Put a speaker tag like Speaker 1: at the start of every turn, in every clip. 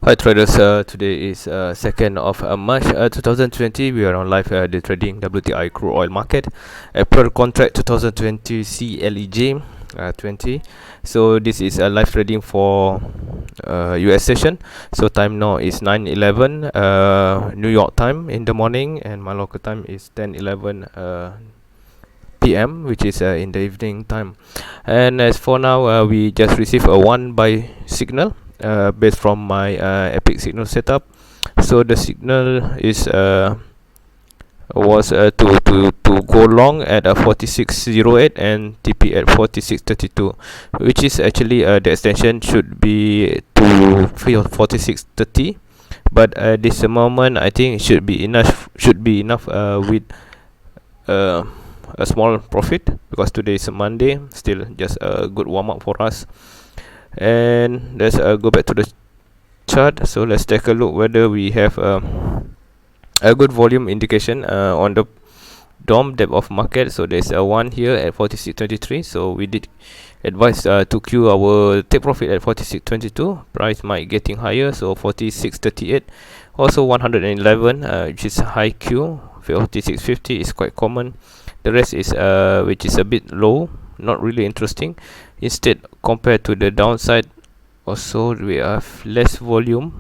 Speaker 1: Hi traders, today is 2nd of March 2020. We are on live the trading WTI crude oil market. April contract 2020 CLEJ 20. So this is a live trading for US session. So time now is 9:11 New York time in the morning, and my local time is 10:11 PM, which is in the evening time. And as for now, we just received a one buy signal based from my epic signal setup. So the signal is was to go long at 46.08 and TP at 46.32, which is actually the extension should be to 46.30, but at this moment I think it should be enough with a small profit, because today is a Monday, still just a good warm up for us. And let's go back to the chart. So let's take a look whether we have a good volume indication on the DOM depth of market. So there's a one here at 46.23. So we did advise to queue our take profit at 46.22. Price might getting higher, so 46.38. Also 111, which is high Q. 46.50 is quite common. The rest is which is a bit low, not really interesting. Instead, compared to the downside, also we have less volume.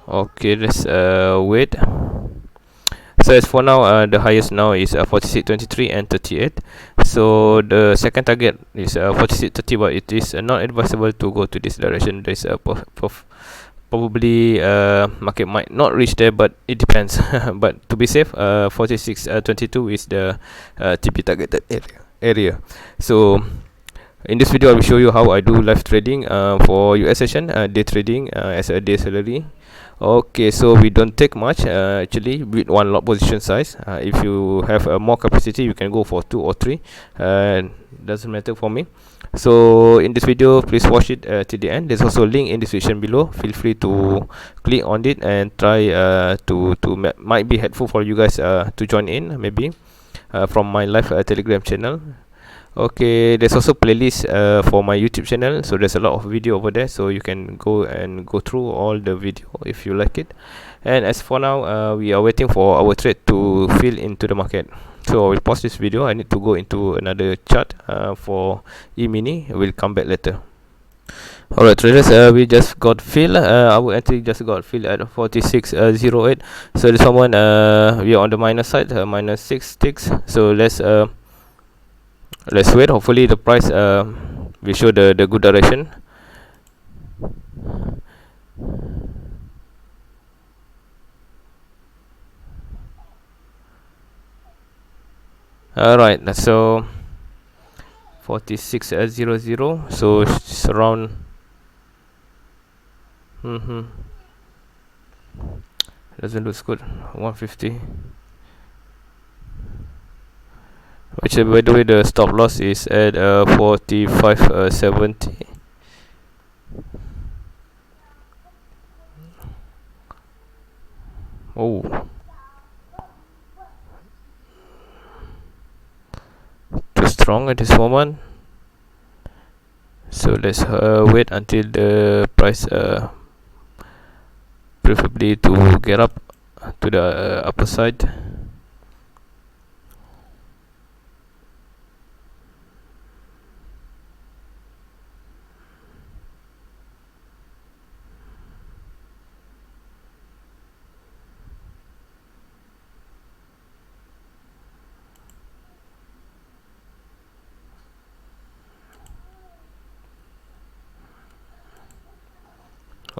Speaker 1: Okay, let's wait. So as for now, the highest now is 46.23 and 38. So the second target is 46.30, but it is not advisable to go to this direction. There's a probably market might not reach there, but it depends. But to be safe, 46.22 is the TP targeted area. So in this video I will show you how I do live trading for US session, day trading as a day salary. Okay, so we don't take much actually with one lot position size. If you have more capacity, you can go for 2 or 3, doesn't matter for me. So in this video, please watch it till the end. There's also a link in the description below. Feel free to click on it and try might be helpful for you guys to join in, maybe from my live Telegram channel. Okay, there's also playlist for my YouTube channel, so there's a lot of video over there, so you can go through all the video if you like it. And as for now, we are waiting for our trade to fill into the market. So I will pause this video. I need to go into another chart for E-mini. We'll come back later. Alright traders, we just got fill. Our entry just got fill at 46.08. So this moment we are on the minus side, minus 6 ticks. So let's wait. Hopefully the price will show the good direction. Alright, so 46.00. So it's around doesn't look good. 150. Which by the way, the stop loss is at 45.70. Oh, too strong at this moment. So let's wait until the price preferably to get up to the upper side.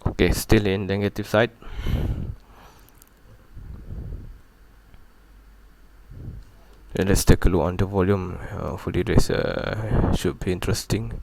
Speaker 1: Okay, still in the negative side. And let's take a look on the volume. Hopefully this should be interesting.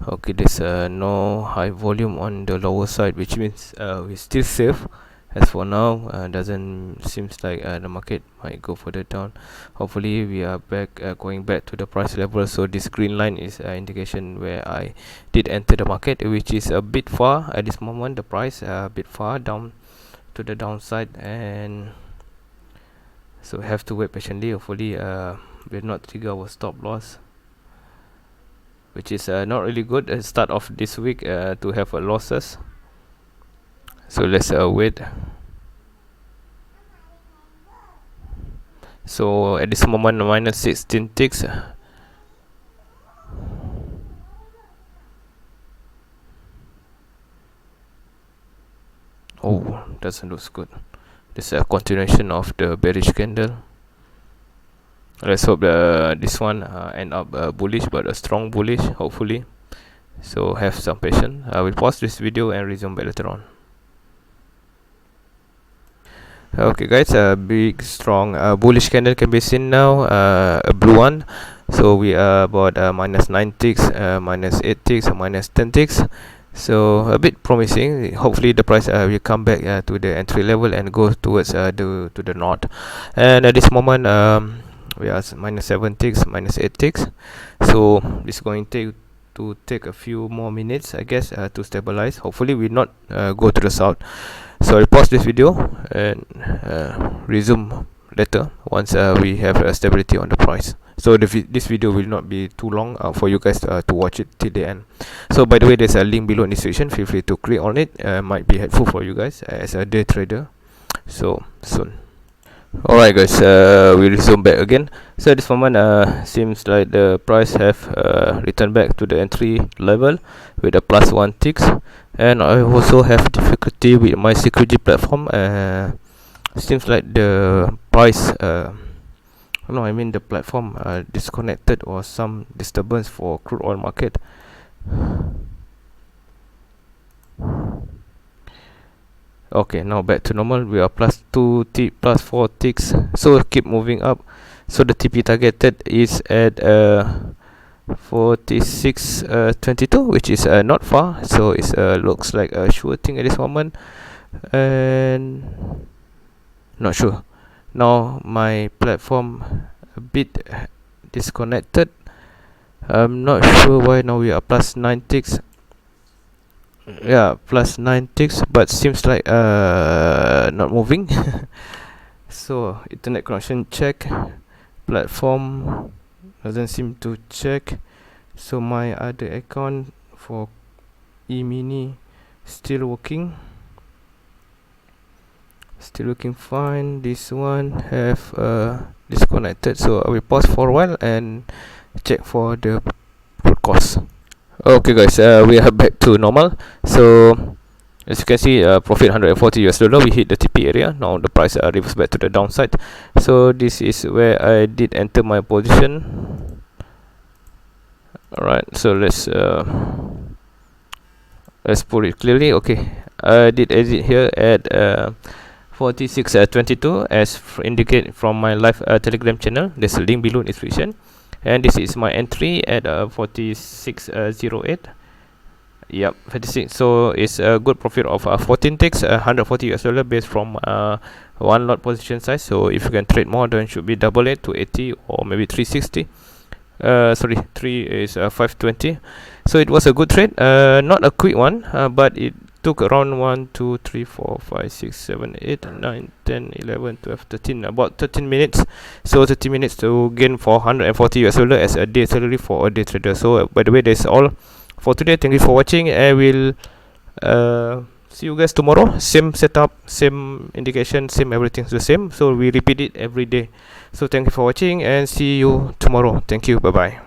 Speaker 1: Okay, there's no high volume on the lower side, which means we're still safe. As for now, doesn't seems like the market might go further down. Hopefully we are back going back to the price level. So this green line is an indication where I did enter the market, which is a bit far at this moment. The price a bit far down to the downside, and so have to wait patiently. Hopefully will not trigger our stop loss, which is not really good at start of this week to have losses. So let's wait. So at this moment minus 16 ticks. Oh, doesn't look good. This is a continuation of the bearish candle. Let's hope this one end up bullish, but a strong bullish, hopefully. So have some patience. I will pause this video and resume back later on. Okay guys, a big strong bullish candle can be seen now, a blue one. So we are about minus 9 ticks, minus 8 ticks, minus 10 ticks. So a bit promising. Hopefully the price will come back to the entry level and go towards to the north. And at this moment we are minus 7 ticks, minus 8 ticks. So this is going to take a few more minutes, I guess, to stabilize. Hopefully we not go to the south. So I pause this video and resume later once we have stability on the price. So this video will not be too long for you guys to watch it till the end. So by the way, there's a link below in the description. Feel free to click on it. Might be helpful for you guys as a day trader. So soon. Alright guys, we resume back again. So at this moment seems like the price have returned back to the entry level with a plus 1 ticks. And I also have difficulty with my security platform. Seems like the price no, I mean the platform disconnected or some disturbance for crude oil market. Okay, now back to normal. We are plus 2 tick, plus 4 ticks. So keep moving up. So the TP targeted is at 46.22, which is not far. So it looks like a sure thing at this moment. And not sure. Now my platform a bit disconnected. I'm not sure why now we are plus 9 ticks. Yeah, plus 9 ticks, but seems like not moving. So internet connection check, platform doesn't seem to check. So my other account for e-mini still working, still looking fine. This one have disconnected, so I will pause for a while and check for the root cause. Okay guys, we are back to normal. So as you can see, profit $140. We hit the TP area. Now the price reverses back to the downside. So this is where I did enter my position. Alright, so let's put it clearly. Okay, I did exit here at 46.22 as indicated from my live Telegram channel. There's a link below in the description. And this is my entry at 46.08. Yep, 56. So it's a good profit of 14 ticks, $140 based from one lot position size. So if you can trade more, then should be double it to 80 or maybe 360. Sorry, 3 is 520. So it was a good trade, not a quick one, but it took around 1 2 3 4 5 6 7 8 9 10 11 12 13, about 13 minutes. So 30 minutes to gain for $140 as a day salary for a day trader. So by the way, that's all for today. Thank you for watching, and we'll see you guys tomorrow. Same setup, same indication, same everything's the same. So we repeat it every day. So thank you for watching and see you tomorrow. Thank you. Bye bye.